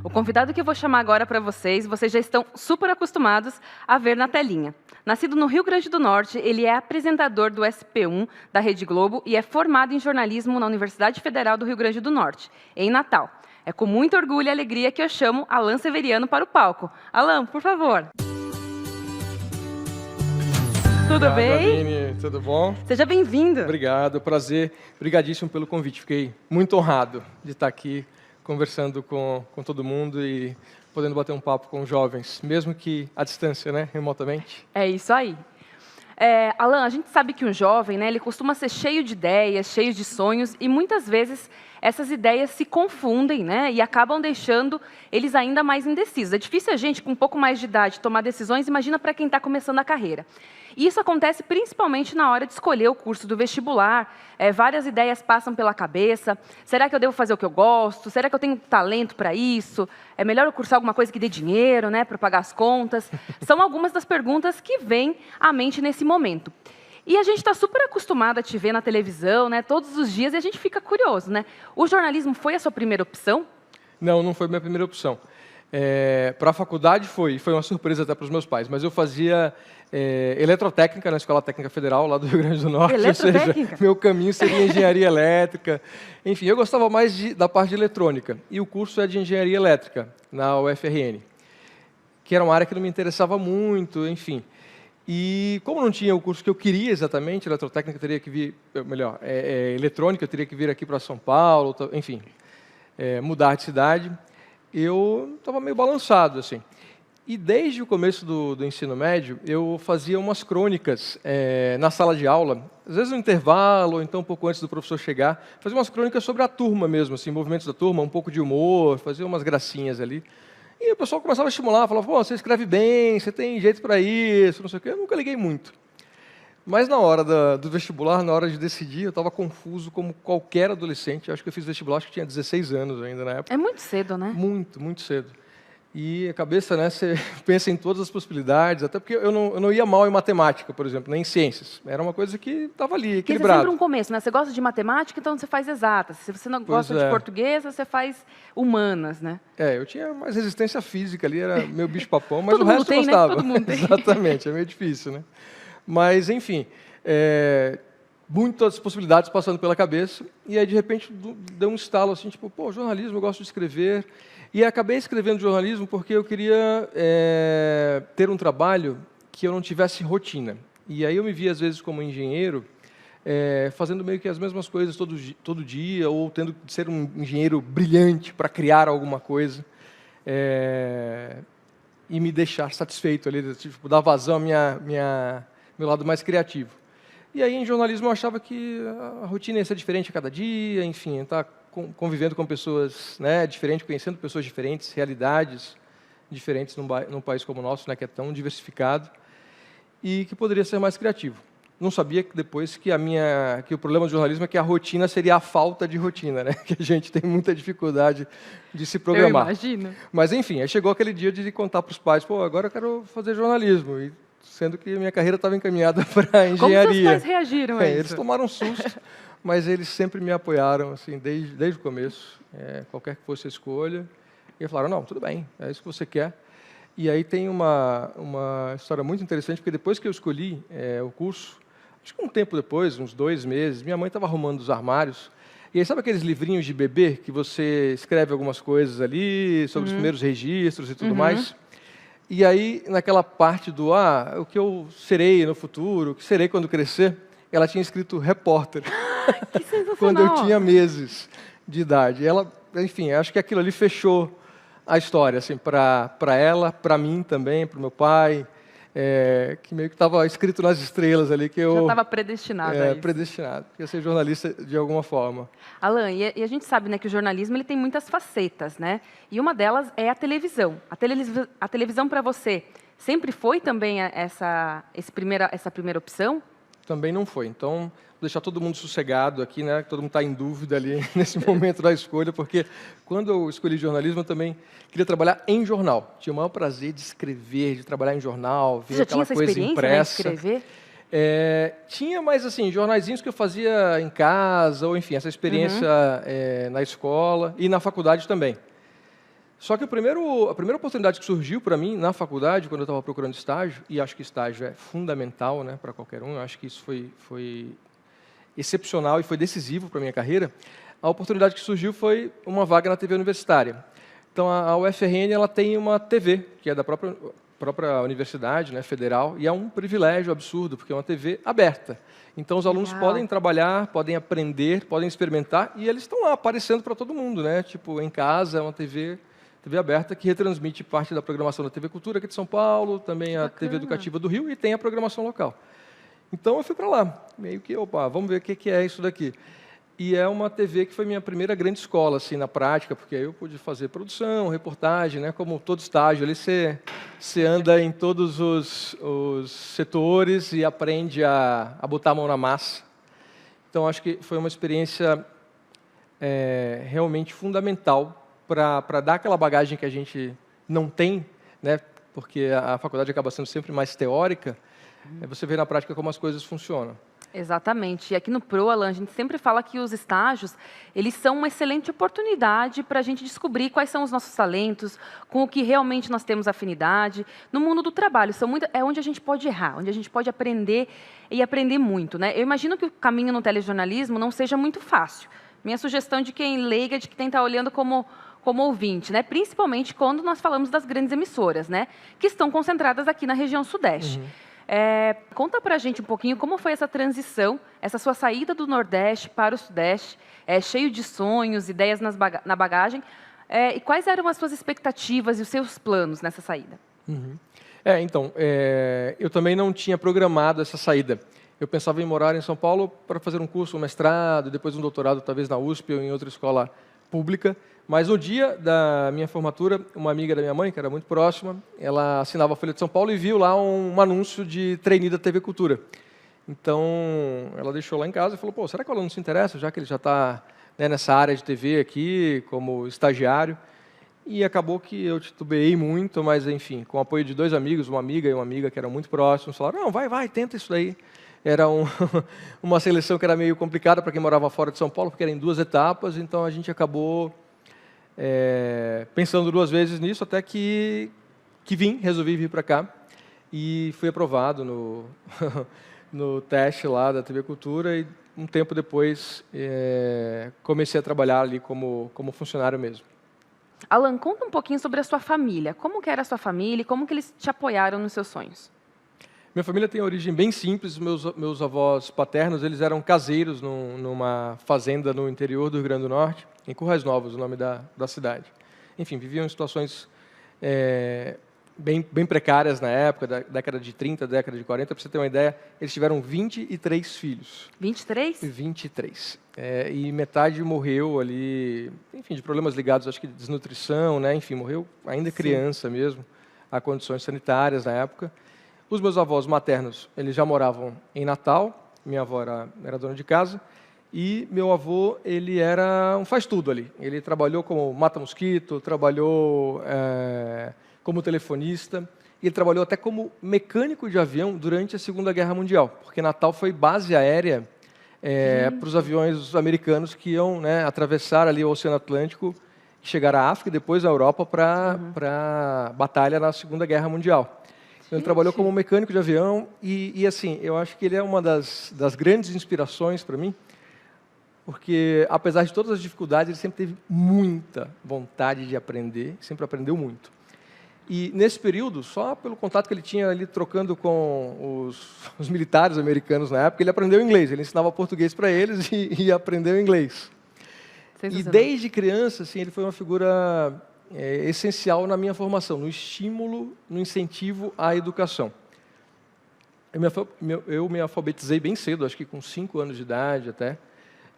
O convidado que eu vou chamar agora para vocês já estão super acostumados a ver na telinha. Nascido no Rio Grande do Norte, ele é apresentador do SP1 da Rede Globo e é formado em jornalismo na Universidade Federal do Rio Grande do Norte, em Natal. É com muito orgulho e alegria que eu chamo Alan Severiano para o palco. Alan, por favor. Tudo Obrigado, bem? Aline, tudo bom? Seja bem-vindo. Obrigado, prazer. Obrigadíssimo pelo convite. Fiquei muito honrado de estar aqui conversando com todo mundo e podendo bater um papo com jovens, mesmo que à distância, né, remotamente. É isso aí. Alan, a gente sabe que um jovem, né, ele costuma ser cheio de ideias, cheio de sonhos, e muitas vezes essas ideias se confundem, né, e acabam deixando eles ainda mais indecisos. É difícil a gente, com um pouco mais de idade, tomar decisões, imagina para quem está começando a carreira. E isso acontece principalmente na hora de escolher o curso do vestibular. Várias ideias passam pela cabeça. Será que eu devo fazer o que eu gosto? Será que eu tenho talento para isso? É melhor eu cursar alguma coisa que dê dinheiro, né, para pagar as contas? São algumas das perguntas que vêm à mente nesse momento. E a gente está super acostumado a te ver na televisão, né, todos os dias, e a gente fica curioso, né? O jornalismo foi a sua primeira opção? Não, não foi minha primeira opção. Para a faculdade foi uma surpresa até para os meus pais, mas eu fazia eletrotécnica na Escola Técnica Federal, lá do Rio Grande do Norte, ou seja, meu caminho seria engenharia elétrica. Enfim, eu gostava mais da parte de eletrônica, e o curso é de engenharia elétrica, na UFRN, que era uma área que não me interessava muito, enfim. E como não tinha o curso que eu queria exatamente, eletrotécnica teria que vir, melhor, eletrônica teria que vir aqui para São Paulo, enfim, mudar de cidade, eu estava meio balançado, assim. E desde o começo do ensino médio, eu fazia umas crônicas na sala de aula, às vezes no intervalo, ou então um pouco antes do professor chegar, fazia umas crônicas sobre a turma mesmo, assim, movimentos da turma, um pouco de humor, fazia umas gracinhas ali. E o pessoal começava a estimular, falava, pô, você escreve bem, você tem jeito para isso, não sei o quê. Eu nunca liguei muito. Mas na hora do vestibular, na hora de decidir, eu estava confuso como qualquer adolescente. Eu acho que eu fiz vestibular, acho que tinha 16 anos ainda na época. É muito cedo, né? Muito, muito cedo. E a cabeça, né, você pensa em todas as possibilidades, até porque eu não ia mal em matemática, por exemplo, nem em ciências. Era uma coisa que estava ali, equilibrado. Porque é sempre um começo, né? Você gosta de matemática, então você faz exatas. Se você não gosta de português, você faz humanas, né? Eu tinha mais resistência física ali, era meu bicho-papão, mas o mundo resto tem, eu gostava. né? Todo mundo tem. Exatamente, é meio difícil, né? Mas, enfim, muitas possibilidades passando pela cabeça, e aí, de repente, deu um estalo assim, tipo, pô, jornalismo, eu gosto de escrever. E acabei escrevendo jornalismo porque eu queria ter um trabalho que eu não tivesse rotina. E aí eu me via, às vezes, como engenheiro, fazendo meio que as mesmas coisas todo dia, ou tendo que ser um engenheiro brilhante para criar alguma coisa, e me deixar satisfeito ali, tipo, dar vazão ao meu lado mais criativo. E aí, em jornalismo, eu achava que a rotina ia ser diferente a cada dia, enfim, estar convivendo com pessoas, né, diferentes, conhecendo pessoas diferentes, realidades diferentes num país como o nosso, né, que é tão diversificado, e que poderia ser mais criativo. Não sabia que depois que o problema do jornalismo é que a rotina seria a falta de rotina, né, que a gente tem muita dificuldade de se programar. Eu imagino. Mas, enfim, aí chegou aquele dia de contar para os pais, pô, agora eu quero fazer jornalismo, e sendo que minha carreira estava encaminhada para a engenharia. Como seus pais reagiram a isso? Eles tomaram um susto, mas eles sempre me apoiaram, assim, desde o começo, qualquer que fosse a escolha. E eles falaram, não, tudo bem, é isso que você quer. E aí tem uma história muito interessante, porque depois que eu escolhi o curso, acho que um tempo depois, uns 2 meses, minha mãe estava arrumando os armários. E aí, sabe aqueles livrinhos de bebê, que você escreve algumas coisas ali, sobre os primeiros registros e tudo mais? E aí, naquela parte do, o que eu serei no futuro, o que serei quando crescer, ela tinha escrito repórter. Que sensacional! Quando eu tinha meses de idade. Ela, enfim, acho que aquilo ali fechou a história, assim, para ela, para mim também, para o meu pai, que meio que estava escrito nas estrelas ali que eu... Já estava predestinado a isso. Predestinado. Ia ser jornalista de alguma forma. Alan, e a gente sabe, né, que o jornalismo ele tem muitas facetas, né? E uma delas é a televisão. A televisão para você sempre foi também essa primeira opção? Também não foi. Então, vou deixar todo mundo sossegado aqui, né? Todo mundo está em dúvida ali nesse momento da escolha, porque quando eu escolhi jornalismo, eu também queria trabalhar em jornal. Tinha o maior prazer de escrever, de trabalhar em jornal, ver aquela coisa impressa. Né, de escrever? Tinha mais assim, jornaizinhos que eu fazia em casa, ou enfim, essa experiência na escola e na faculdade também. Só que a primeira oportunidade que surgiu para mim na faculdade, quando eu estava procurando estágio, e acho que estágio é fundamental, né, para qualquer um, eu acho que isso foi excepcional e foi decisivo para a minha carreira, a oportunidade que surgiu foi uma vaga na TV universitária. Então, a UFRN ela tem uma TV, que é da própria universidade, né, federal, e é um privilégio absurdo, porque é uma TV aberta. Então, os alunos podem trabalhar, podem aprender, podem experimentar, e eles estão lá aparecendo para todo mundo, né? Tipo, em casa, é uma TV aberta que retransmite parte da programação da TV Cultura aqui de São Paulo, também a TV Educativa do Rio, e tem a programação local. Então, eu fui para lá, meio que, opa, vamos ver o que é isso daqui. E é uma TV que foi minha primeira grande escola, assim, na prática, porque aí eu pude fazer produção, reportagem, né? Como todo estágio, ali você anda em todos os setores e aprende a botar a mão na massa. Então, acho que foi uma experiência realmente fundamental para dar aquela bagagem que a gente não tem, né? Porque a faculdade acaba sendo sempre mais teórica, você vê na prática como as coisas funcionam. Exatamente. E aqui no Pro, Alan, a gente sempre fala que os estágios, eles são uma excelente oportunidade para a gente descobrir quais são os nossos talentos, com o que realmente nós temos afinidade. No mundo do trabalho, é onde a gente pode errar, onde a gente pode aprender e aprender muito, né? Eu imagino que o caminho no telejornalismo não seja muito fácil. Minha sugestão de quem leiga, de quem está olhando como ouvinte, né? Principalmente quando nós falamos das grandes emissoras, né? Que estão concentradas aqui na região Sudeste. Conta pra gente um pouquinho como foi essa transição, essa sua saída do Nordeste para o Sudeste, cheio de sonhos, ideias na bagagem, e quais eram as suas expectativas e os seus planos nessa saída? Então, eu também não tinha programado essa saída. Eu pensava em morar em São Paulo para fazer um curso, um mestrado, depois um doutorado, talvez na USP ou em outra escola pública. Mas no dia da minha formatura, uma amiga da minha mãe, que era muito próxima, ela assinava a Folha de São Paulo e viu lá um anúncio de trainee da TV Cultura. Então, ela deixou lá em casa e falou, pô, será que o aluno se interessa, já que ele já está, né, nessa área de TV aqui, como estagiário? E acabou que eu titubeei muito, mas, enfim, com o apoio de dois amigos, uma amiga e uma amiga que eram muito próximos, falaram, não, vai, tenta isso daí. Era uma seleção que era meio complicada para quem morava fora de São Paulo, porque era em 2 etapas, então a gente acabou pensando 2 vezes nisso, até que resolvi vir para cá e fui aprovado no teste lá da TV Cultura e um tempo depois comecei a trabalhar ali como funcionário mesmo. Alan, conta um pouquinho sobre a sua família. Como que era a sua família e como que eles te apoiaram nos seus sonhos? Minha família tem origem bem simples. Meus avós paternos, eles eram caseiros numa fazenda no interior do Rio Grande do Norte, em Currais Novos, o nome da cidade. Enfim, viviam em situações bem precárias na época, da década de 30, década de 40. Para você ter uma ideia, eles tiveram 23 filhos. 23? 23. E metade morreu ali, enfim, de problemas ligados, acho que desnutrição, né? Enfim, morreu ainda criança mesmo, a condições sanitárias na época. Os meus avós maternos, eles já moravam em Natal, minha avó era dona de casa, e meu avô, ele era um faz-tudo ali. Ele trabalhou como mata-mosquito, trabalhou como telefonista, e ele trabalhou até como mecânico de avião durante a Segunda Guerra Mundial, porque Natal foi base aérea para os aviões americanos que iam, né, atravessar ali o Oceano Atlântico, chegar à África e depois à Europa para batalha na Segunda Guerra Mundial. Ele trabalhou como mecânico de avião e assim, eu acho que ele é uma das grandes inspirações para mim, porque, apesar de todas as dificuldades, ele sempre teve muita vontade de aprender, sempre aprendeu muito. E, nesse período, só pelo contato que ele tinha ali trocando com os militares americanos na época, ele aprendeu inglês. Ele ensinava português para eles e aprendeu inglês. E, desde criança, assim, ele foi uma figura essencial na minha formação, no estímulo, no incentivo à educação. Eu me alfabetizei bem cedo, acho que com 5 anos de idade até,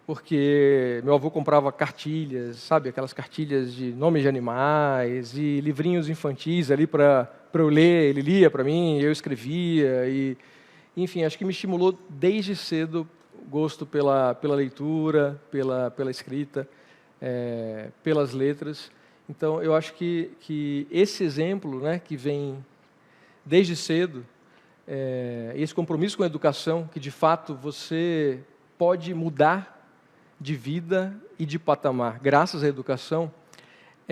porque meu avô comprava cartilhas, sabe, aquelas cartilhas de nomes de animais e livrinhos infantis ali para eu ler. Ele lia para mim, eu escrevia e, enfim, acho que me estimulou desde cedo o gosto pela leitura, pela escrita, pelas letras. Então, eu acho que esse exemplo, né, que vem desde cedo, esse compromisso com a educação, que de fato você pode mudar de vida e de patamar graças à educação,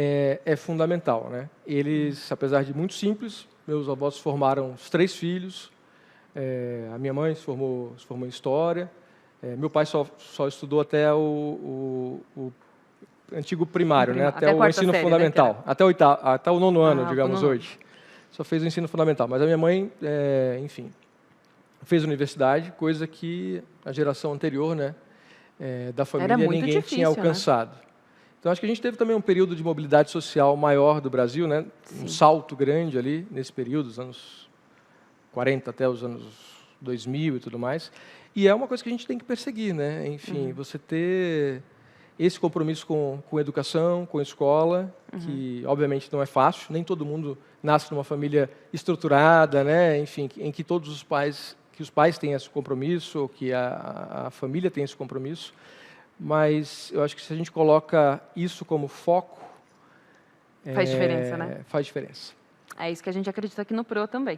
é fundamental, né? Eles, apesar de muito simples, meus avós formaram os 3 filhos, a minha mãe se formou em História, meu pai só estudou até o antigo primário, né? Até o ensino série, fundamental, né? Até o 9º ano, digamos, hoje. Só fez o ensino fundamental. Mas a minha mãe, enfim, fez universidade, coisa que a geração anterior, né, da família, ninguém difícil, tinha alcançado. Né? Então, acho que a gente teve também um período de mobilidade social maior do Brasil, né? Um salto grande ali nesse período, dos anos 40 até os anos 2000 e tudo mais. E é uma coisa que a gente tem que perseguir, né? Enfim, você ter esse compromisso com educação, com escola, que obviamente não é fácil, nem todo mundo nasce numa família estruturada, né? Enfim, em que todos os pais têm esse compromisso, ou que a família tem esse compromisso. Mas eu acho que se a gente coloca isso como foco... Faz diferença, né? Faz diferença. É isso que a gente acredita aqui no PRO também.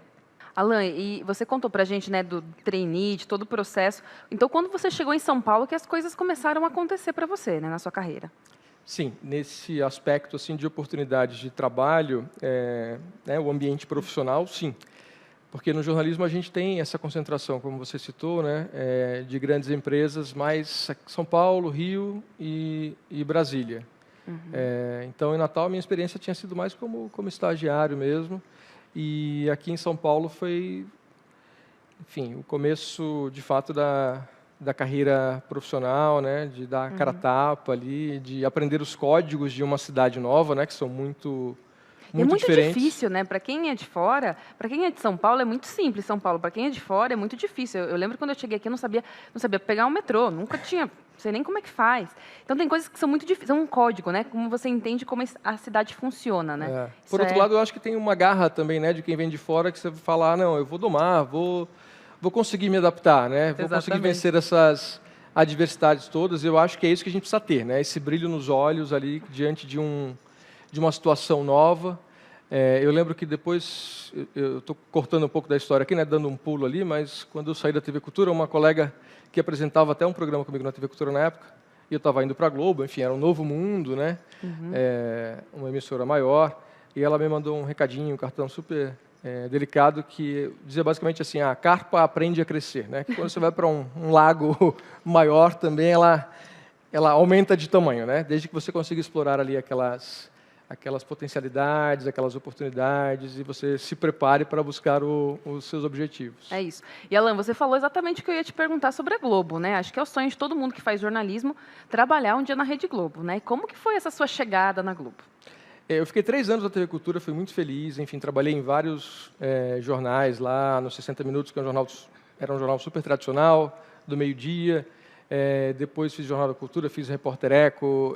Alan, e você contou para a gente, né, do trainee, de todo o processo. Então, quando você chegou em São Paulo, que as coisas começaram a acontecer para você, né, na sua carreira? Sim, nesse aspecto assim, de oportunidades de trabalho, né, o ambiente profissional, sim. Porque no jornalismo a gente tem essa concentração, como você citou, né, de grandes empresas, mais São Paulo, Rio e Brasília. Então, em Natal, a minha experiência tinha sido mais como estagiário mesmo. E aqui em São Paulo foi, enfim, o começo, de fato, da carreira profissional, né, de dar cara a tapa ali, de aprender os códigos de uma cidade nova, né, que são muito diferentes. Difícil, né? Para quem é de fora, para quem é de São Paulo é muito simples. São Paulo, para quem é de fora é muito difícil. Eu lembro quando eu cheguei aqui, eu não sabia pegar um metrô, nunca tinha, não sei nem como é que faz. Então tem coisas que são muito difíceis, são um código, né? Como você entende como a cidade funciona, né? Por outro lado, eu acho que tem uma garra também, né, de quem vem de fora, que você fala, não, eu vou domar, vou conseguir me adaptar, né? Vou conseguir vencer essas adversidades todas. Eu acho que é isso que a gente precisa ter, né? Esse brilho nos olhos ali diante de uma situação nova. Eu lembro que depois, eu estou cortando um pouco da história aqui, né, dando um pulo ali, mas quando eu saí da TV Cultura, uma colega que apresentava até um programa comigo na TV Cultura na época, e eu estava indo para a Globo, enfim, era um novo mundo, né, uma emissora maior, e ela me mandou um recadinho, um cartão super delicado, que dizia basicamente assim, a carpa aprende a crescer, né, que quando você vai para um lago maior também, ela aumenta de tamanho, né, desde que você consiga explorar ali aquelas potencialidades, aquelas oportunidades, e você se prepare para buscar os seus objetivos. É isso. E, Alan, você falou exatamente o que eu ia te perguntar sobre a Globo, né? Acho que é o sonho de todo mundo que faz jornalismo, trabalhar um dia na Rede Globo, né? Como que foi essa sua chegada na Globo? Eu fiquei 3 anos na TV Cultura, fui muito feliz, enfim, trabalhei em vários jornais lá, no 60 Minutos, que era um jornal super tradicional, do meio-dia, depois fiz Jornal da Cultura, fiz Repórter Eco,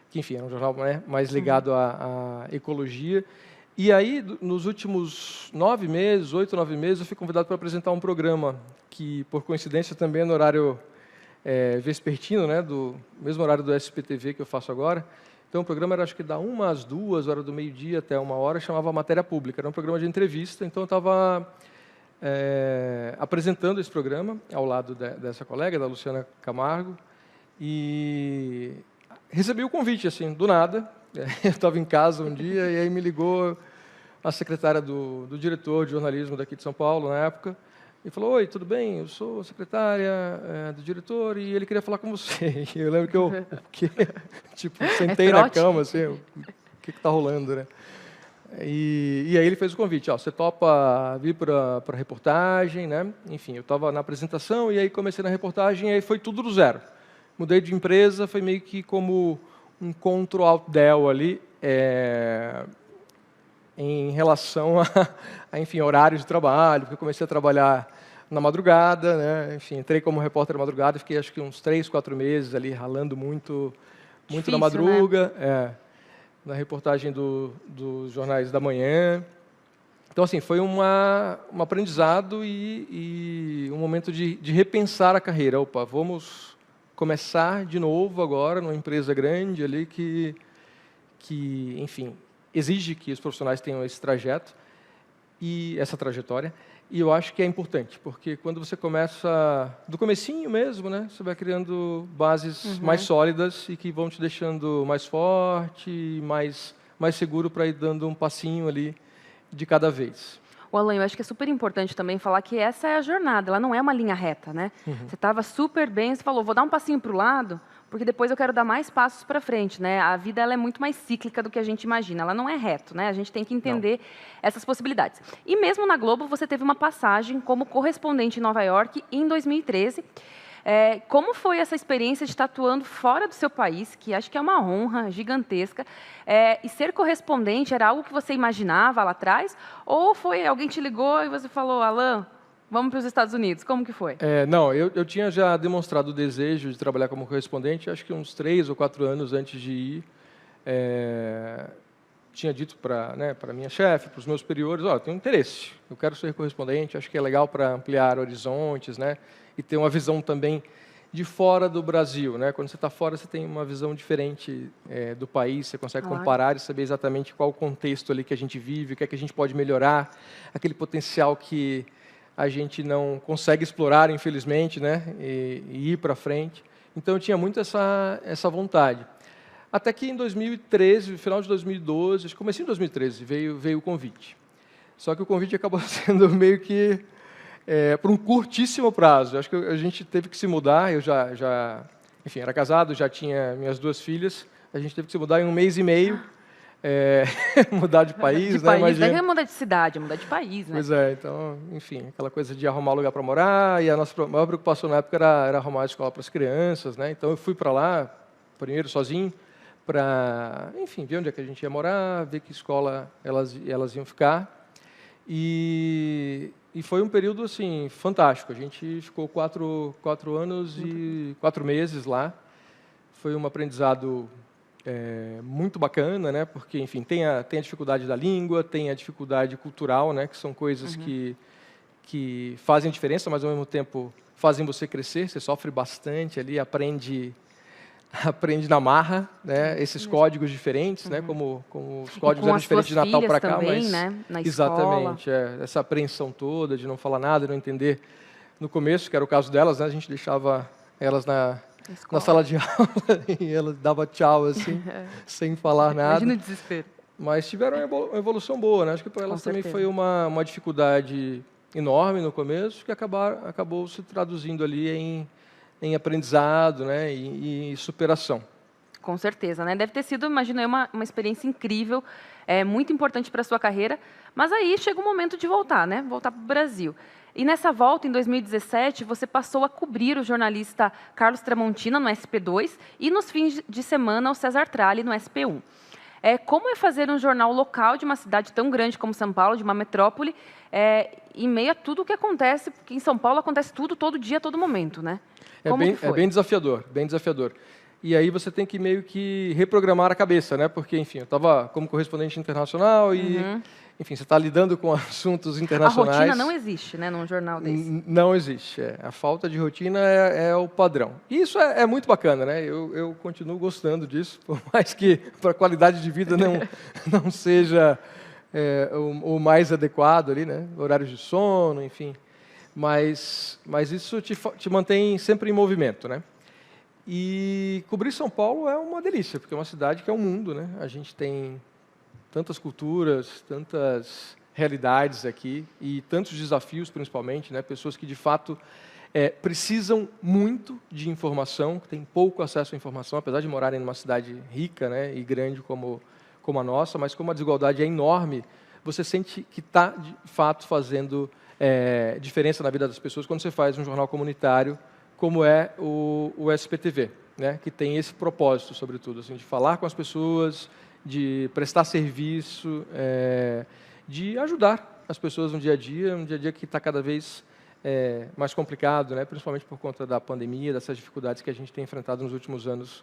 que, enfim, é um jornal, né, mais ligado à ecologia. E aí, nos últimos 9 meses, 8, 9 meses, eu fui convidado para apresentar um programa que, por coincidência, também é no horário vespertino, né, do mesmo horário do SPTV que eu faço agora. Então, o programa era, acho que, da 1 às 2 horas do meio-dia até 1 hora, chamava Matéria Pública. Era um programa de entrevista, então eu estava apresentando esse programa ao lado dessa colega, da Luciana Camargo, e recebi o convite, assim, do nada. Eu estava em casa um dia e aí me ligou a secretária do diretor de jornalismo daqui de São Paulo, na época, e falou, oi, tudo bem? Eu sou a secretária do diretor e ele queria falar com você. E eu lembro que tipo, sentei na cama, assim, o que está rolando, né? E aí ele fez o convite, ó, você topa vir para a reportagem, né? Enfim, eu estava na apresentação e aí comecei na reportagem e aí foi tudo do zero. Mudei de empresa, foi meio que como um Ctrl-Alt-Del ali, em relação a, enfim, horários de trabalho, porque eu comecei a trabalhar na madrugada, né? Enfim, entrei como repórter na madrugada, fiquei acho que uns 3, 4 meses ali, ralando muito Difícil, na madruga, né? Na reportagem dos jornais da manhã. Então, assim, foi um aprendizado e um momento de repensar a carreira. Opa, vamos começar de novo agora numa empresa grande ali que enfim, exige que os profissionais tenham esse trajeto. e essa trajetória. E eu acho que é importante, porque quando você começa do comecinho mesmo, né, você vai criando bases mais sólidas e que vão te deixando mais forte, mais seguro para ir dando um passinho ali de cada vez. O Alan, eu acho que é super importante também falar que essa é a jornada, ela não é uma linha reta, né? Você estava super bem, você falou, vou dar um passinho para o lado, porque depois eu quero dar mais passos para frente, né? A vida ela é muito mais cíclica do que a gente imagina, ela não é reto, né? A gente tem que entender essas possibilidades. E mesmo na Globo, você teve uma passagem como correspondente em Nova York em 2013. Como foi essa experiência de estar atuando fora do seu país, que acho que é uma honra gigantesca, e ser correspondente era algo que você imaginava lá atrás, ou foi alguém te ligou e você falou, Alan, vamos para os Estados Unidos, como que foi? Não, eu tinha já demonstrado o desejo de trabalhar como correspondente, acho que uns 3 ou 4 anos antes de ir. Tinha dito para minha chefe, para os meus superiores, tenho interesse, eu quero ser correspondente, acho que é legal para ampliar horizontes, né? E ter uma visão também de fora do Brasil, né? Quando você está fora, você tem uma visão diferente do país, você consegue comparar e saber exatamente qual o contexto ali que a gente vive, o que é que a gente pode melhorar, aquele potencial que a gente não consegue explorar, infelizmente, né? E ir para frente. Então, eu tinha muito essa vontade. Até que em 2013, final de 2012, comecinho de 2013, veio o convite. Só que o convite acabou sendo meio que por um curtíssimo prazo. Acho que a gente teve que se mudar, eu enfim, era casado, já tinha minhas 2 filhas, a gente teve que se mudar em 1 mês e meio, mudar de país, né? Imagina. Não é mudar de cidade, é mudar de país, né? Pois então, enfim, aquela coisa de arrumar lugar para morar, e a nossa maior preocupação na época era arrumar a escola para as crianças, né? Então eu fui para lá, primeiro sozinho, para, enfim, ver onde é que a gente ia morar, ver que escola elas iam ficar. E foi um período assim fantástico. A gente ficou 4 anos e 4 meses lá. Foi um aprendizado muito bacana, né? Porque, enfim, tem a dificuldade da língua, tem a dificuldade cultural, né? Que são coisas que fazem diferença, mas ao mesmo tempo fazem você crescer. Você sofre bastante ali, aprende na marra, né? Esses códigos diferentes, né? Como os códigos eram diferentes de Natal para cá, também, mas né? Na exatamente, essa apreensão toda de não falar nada, não entender no começo, que era o caso delas, né? A gente deixava elas na sala de aula e elas davam tchau assim, sem falar nada. Imagina o desespero. Mas tiveram uma evolução boa, né? Acho que para elas também foi uma dificuldade enorme no começo, que acabou se traduzindo ali em aprendizado, né, e superação. Com certeza, né? Deve ter sido, imagino eu, uma experiência incrível, muito importante para a sua carreira, mas aí chega o momento de voltar, né? Voltar para o Brasil. E nessa volta, em 2017, você passou a cobrir o jornalista Carlos Tramontina no SP2 e nos fins de semana o César Tralli no SP1. Como é fazer um jornal local de uma cidade tão grande como São Paulo, de uma metrópole, em meio a tudo o que acontece, porque em São Paulo acontece tudo, todo dia, a todo momento, né? É bem desafiador, bem desafiador. E aí você tem que meio que reprogramar a cabeça, né? Porque, enfim, eu estava como correspondente internacional e, enfim, você está lidando com assuntos internacionais. A rotina não existe, né, num jornal desse. Não existe. A falta de rotina é o padrão. E isso é muito bacana, né? Eu continuo gostando disso, por mais que para a qualidade de vida não seja o mais adequado ali, né? Horários de sono, enfim. Mas isso te mantém sempre em movimento, né? E cobrir São Paulo é uma delícia, porque é uma cidade que é um mundo, né? A gente tem tantas culturas, tantas realidades aqui e tantos desafios, principalmente, né? Pessoas que, de fato, precisam muito de informação, que têm pouco acesso à informação, apesar de morarem numa cidade rica, né? E grande como a nossa, mas como a desigualdade é enorme, você sente que está, de fato, fazendo diferença na vida das pessoas quando você faz um jornal comunitário, como é o SPTV, né? Que tem esse propósito, sobretudo, assim, de falar com as pessoas, de prestar serviço, de ajudar as pessoas no dia a dia que está cada vez mais complicado, né? Principalmente por conta da pandemia, dessas dificuldades que a gente tem enfrentado nos últimos anos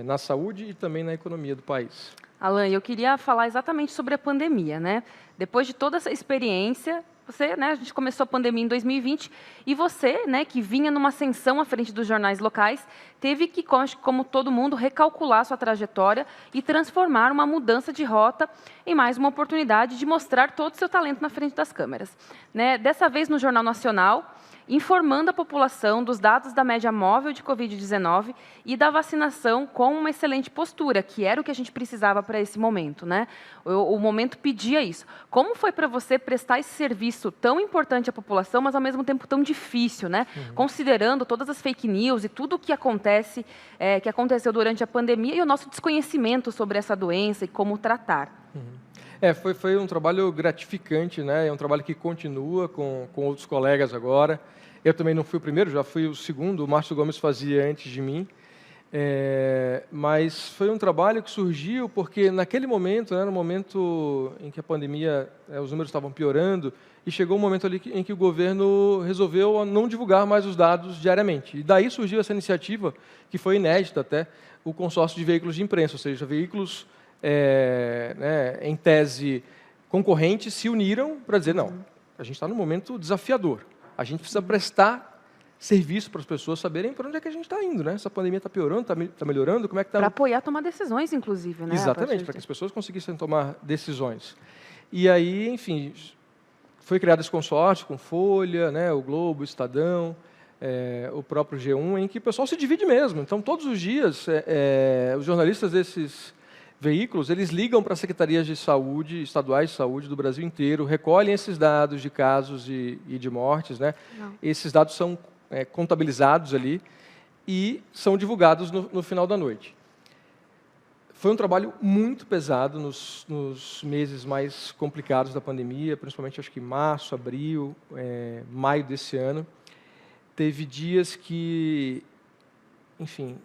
na saúde e também na economia do país. Alan, eu queria falar exatamente sobre a pandemia, né? Depois de toda essa experiência, você, né, a gente começou a pandemia em 2020 e você, né, que vinha numa ascensão à frente dos jornais locais, teve que, como todo mundo, recalcular sua trajetória e transformar uma mudança de rota em mais uma oportunidade de mostrar todo o seu talento na frente das câmeras. Né? Dessa vez no Jornal Nacional, informando a população dos dados da média móvel de Covid-19 e da vacinação com uma excelente postura, que era o que a gente precisava para esse momento, né? O momento pedia isso. Como foi para você prestar esse serviço tão importante à população, mas ao mesmo tempo tão difícil, né? Considerando todas as fake news e tudo o que acontece, que aconteceu durante a pandemia e o nosso desconhecimento sobre essa doença e como tratar. Foi um trabalho gratificante, né? É um trabalho que continua com outros colegas agora. Eu também não fui o primeiro, já fui o segundo, o Márcio Gomes fazia antes de mim. Mas foi um trabalho que surgiu porque naquele momento, né, no momento em que a pandemia, os números estavam piorando, e chegou um momento ali em que o governo resolveu não divulgar mais os dados diariamente. E daí surgiu essa iniciativa, que foi inédita até, o consórcio de veículos de imprensa, ou seja, veículos em tese concorrentes se uniram para dizer, não, a gente está num momento desafiador, a gente precisa prestar serviço para as pessoas saberem para onde é que a gente está indo, né? Essa pandemia está piorando, está melhorando, como é que está... Para apoiar a tomar decisões, inclusive, né? Exatamente, para que as pessoas conseguissem tomar decisões. E aí, enfim, foi criado esse consórcio com Folha, né, o Globo, o Estadão, o próprio G1, em que o pessoal se divide mesmo. Então, todos os dias, os jornalistas desses veículos, eles ligam para as secretarias de saúde, estaduais de saúde do Brasil inteiro, recolhem esses dados de casos e de mortes, né? Esses dados são contabilizados ali e são divulgados no final da noite. Foi um trabalho muito pesado nos meses mais complicados da pandemia, principalmente acho que março, abril, maio desse ano. Teve dias que, enfim,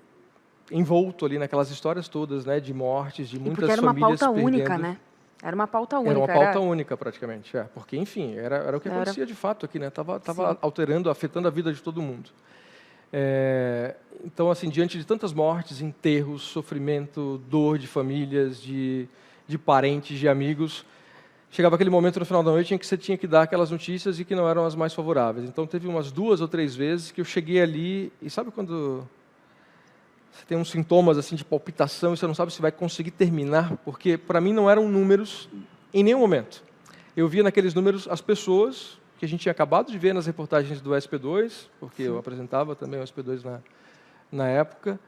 envolto ali naquelas histórias todas, né, de mortes, de muitas famílias perdendo... Porque era uma pauta única, né? Era uma pauta única. Era uma pauta única, praticamente. Porque, enfim, era o que acontecia de fato aqui, né? Tava alterando, afetando a vida de todo mundo. Então, assim, diante de tantas mortes, enterros, sofrimento, dor de famílias, de parentes, de amigos, chegava aquele momento no final da noite em que você tinha que dar aquelas notícias e que não eram as mais favoráveis. Então, teve umas 2 ou 3 vezes que eu cheguei ali e sabe quando você tem uns sintomas assim de palpitação e você não sabe se vai conseguir terminar, porque para mim não eram números em nenhum momento. Eu via naqueles números as pessoas que a gente tinha acabado de ver nas reportagens do SP2, porque eu apresentava também o SP2 na época,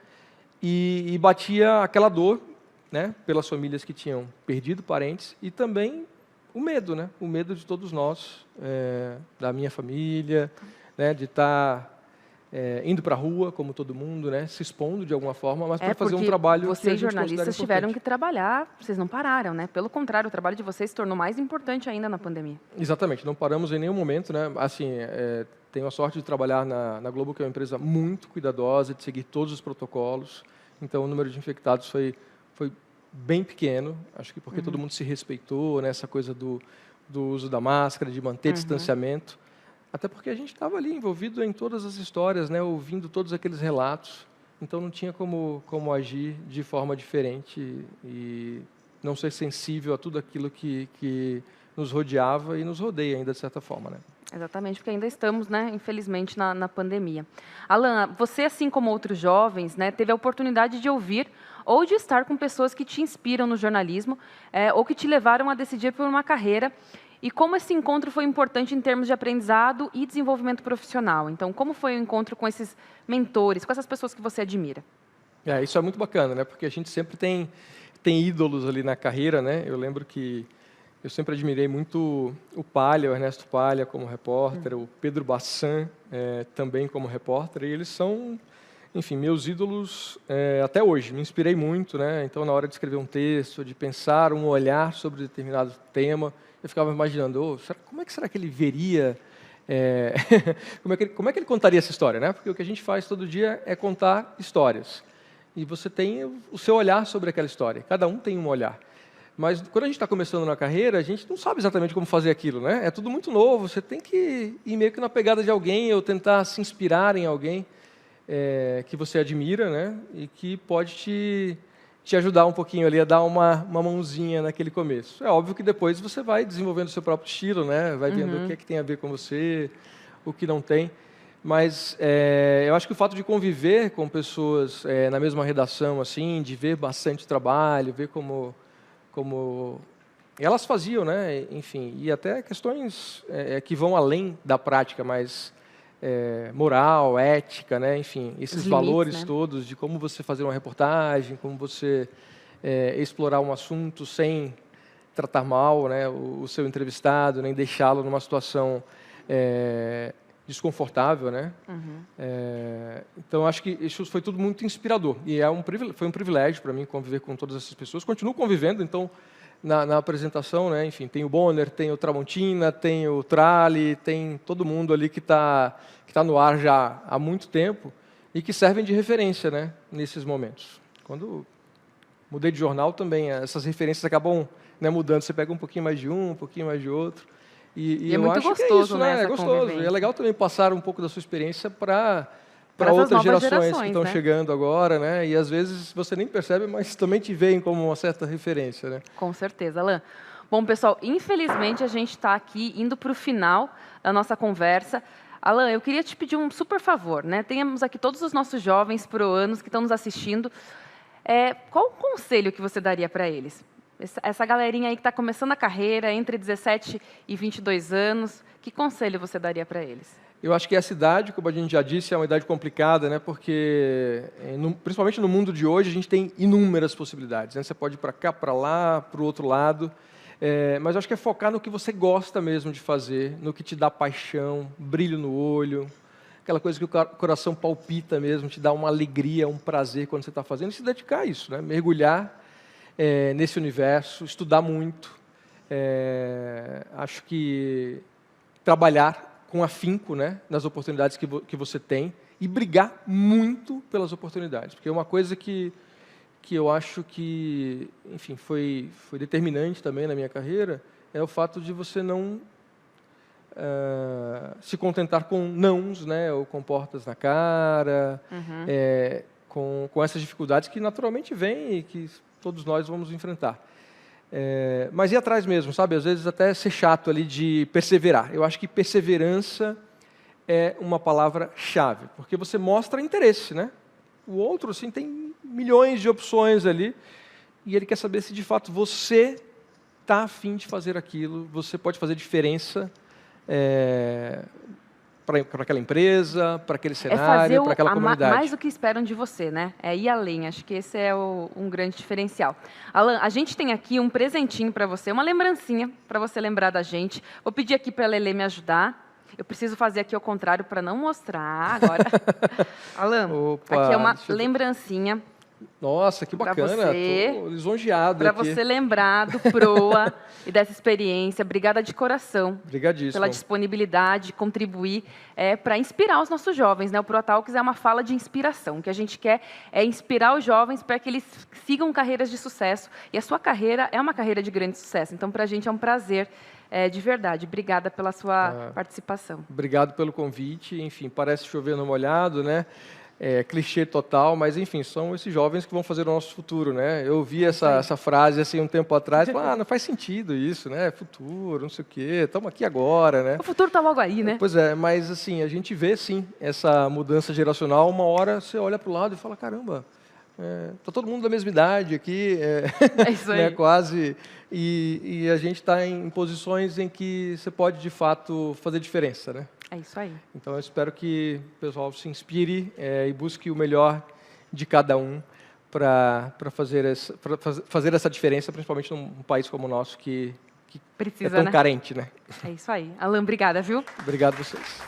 e batia aquela dor, né, pelas famílias que tinham perdido parentes e também o medo, né, o medo de todos nós, da minha família, né, de estar indo para a rua, como todo mundo, né, se expondo de alguma forma, mas para fazer um trabalho que a gente vocês, jornalistas, tiveram que trabalhar, vocês não pararam, né? Pelo contrário, o trabalho de vocês se tornou mais importante ainda na pandemia. Exatamente, não paramos em nenhum momento, né? Assim, tenho a sorte de trabalhar na Globo, que é uma empresa muito cuidadosa, de seguir todos os protocolos, então o número de infectados foi bem pequeno, acho que porque todo mundo se respeitou, né? Essa coisa do uso da máscara, de manter distanciamento. Até porque a gente estava ali envolvido em todas as histórias, né, ouvindo todos aqueles relatos, então não tinha como agir de forma diferente e não ser sensível a tudo aquilo que nos rodeava e nos rodeia ainda de certa forma, né? Exatamente, porque ainda estamos, né, infelizmente, na pandemia. Alan, você, assim como outros jovens, né, teve a oportunidade de ouvir ou de estar com pessoas que te inspiram no jornalismo ou que te levaram a decidir por uma carreira. E como esse encontro foi importante em termos de aprendizado e desenvolvimento profissional? Então, como foi o encontro com esses mentores, com essas pessoas que você admira? Isso é muito bacana, né? Porque a gente sempre tem ídolos ali na carreira, né? Eu lembro que eu sempre admirei muito o Palha, o Ernesto Palha como repórter, o Pedro Bassan também como repórter, e eles são, enfim, meus ídolos até hoje. Me inspirei muito, né? Então, na hora de escrever um texto, de pensar um olhar sobre determinado tema, eu ficava imaginando, como é que será que ele veria, como é que ele contaria essa história, né? Porque o que a gente faz todo dia é contar histórias. E você tem o seu olhar sobre aquela história. Cada um tem um olhar. Mas quando a gente está começando na carreira, a gente não sabe exatamente como fazer aquilo, né? É tudo muito novo, você tem que ir meio que na pegada de alguém ou tentar se inspirar em alguém que você admira, né? E que pode te te ajudar um pouquinho ali a dar uma mãozinha naquele começo. É óbvio que depois você vai desenvolvendo o seu próprio estilo, né? Vai vendo o que é que tem a ver com você, o que não tem. Mas eu acho que o fato de conviver com pessoas na mesma redação, assim, de ver bastante trabalho, ver como elas faziam, né? Enfim, e até questões que vão além da prática, mas moral, ética, né? Enfim, esses valores, né, todos de como você fazer uma reportagem, como você explorar um assunto sem tratar mal, né, o seu entrevistado, nem deixá-lo numa situação desconfortável, né? Então, acho que isso foi tudo muito inspirador. E foi um privilégio para mim conviver com todas essas pessoas. Continuo convivendo, então, na apresentação, né? Enfim, tem o Bonner, tem o Tramontina, tem o Trali, tem todo mundo ali que tá no ar já há muito tempo e que servem de referência, né, nesses momentos. Quando mudei de jornal também, essas referências acabam, né, mudando. Você pega um pouquinho mais de um pouquinho mais de outro. E eu muito acho gostoso, que é isso, né? É gostoso. E é legal também passar um pouco da sua experiência para outras gerações que estão, né, chegando agora, né? E às vezes você nem percebe, mas também te veem como uma certa referência, né? Com certeza, Alan. Bom, pessoal, infelizmente a gente está aqui indo para o final da nossa conversa. Alan, eu queria te pedir um super favor, né? Temos aqui todos os nossos jovens proanos que estão nos assistindo. Qual o conselho que você daria para eles? Essa galerinha aí que está começando a carreira, entre 17 e 22 anos, que conselho você daria para eles? Eu acho que essa idade, como a gente já disse, é uma idade complicada, né? Porque, principalmente no mundo de hoje, a gente tem inúmeras possibilidades, né? Você pode ir para cá, para lá, para o outro lado. Mas eu acho que é focar no que você gosta mesmo de fazer, no que te dá paixão, brilho no olho, aquela coisa que o coração palpita mesmo, te dá uma alegria, um prazer quando você está fazendo, e se dedicar a isso, né? Mergulhar nesse universo, estudar muito. Acho que trabalhar com afinco, né, nas oportunidades que você tem e brigar muito pelas oportunidades, porque é uma coisa que eu acho que, enfim, foi determinante também na minha carreira, é o fato de você não se contentar com nãos, né, ou com portas na cara, com essas dificuldades que naturalmente vêm e que todos nós vamos enfrentar. Mas ir atrás mesmo, sabe? Às vezes até ser chato ali de perseverar. Eu acho que perseverança é uma palavra-chave, porque você mostra interesse, né? O outro, assim, tem milhões de opções ali e ele quer saber se de fato você está a fim de fazer aquilo, você pode fazer diferença para aquela empresa, para aquele cenário, para aquela comunidade. Mais do que esperam de você, né? Ir além. Acho que esse é um grande diferencial. Alan, a gente tem aqui um presentinho para você, uma lembrancinha para você lembrar da gente. Vou pedir aqui para a Lelê me ajudar. Eu preciso fazer aqui ao contrário para não mostrar agora. Alan, aqui é uma lembrancinha. Nossa, que bacana, estou lisonjeado para você lembrar do Proa e dessa experiência. Obrigada de coração. Obrigadíssimo. Pela disponibilidade, contribuir para inspirar os nossos jovens, né? O Proa Talks é uma fala de inspiração. O que a gente quer é inspirar os jovens para que eles sigam carreiras de sucesso. E a sua carreira é uma carreira de grande sucesso. Então, para a gente é um prazer de verdade. Obrigada pela sua participação. Obrigado pelo convite. Enfim, parece chover no molhado, né? Clichê total, mas enfim, são esses jovens que vão fazer o nosso futuro, né? Eu ouvi essa frase assim um tempo atrás, não faz sentido isso, né? Futuro, não sei o quê, estamos aqui agora, né? O futuro está logo aí, né? Pois é, mas assim, a gente vê sim essa mudança geracional, uma hora você olha para o lado e fala, caramba, tá todo mundo da mesma idade aqui, isso aí. Né, quase, e a gente está em posições em que você pode de fato fazer diferença, né? É isso aí. Então, eu espero que o pessoal se inspire e busque o melhor de cada um para fazer essa diferença, principalmente num país como o nosso, que precisa, é tão carente, né? É isso aí. Alan, obrigada, viu? Obrigado a vocês.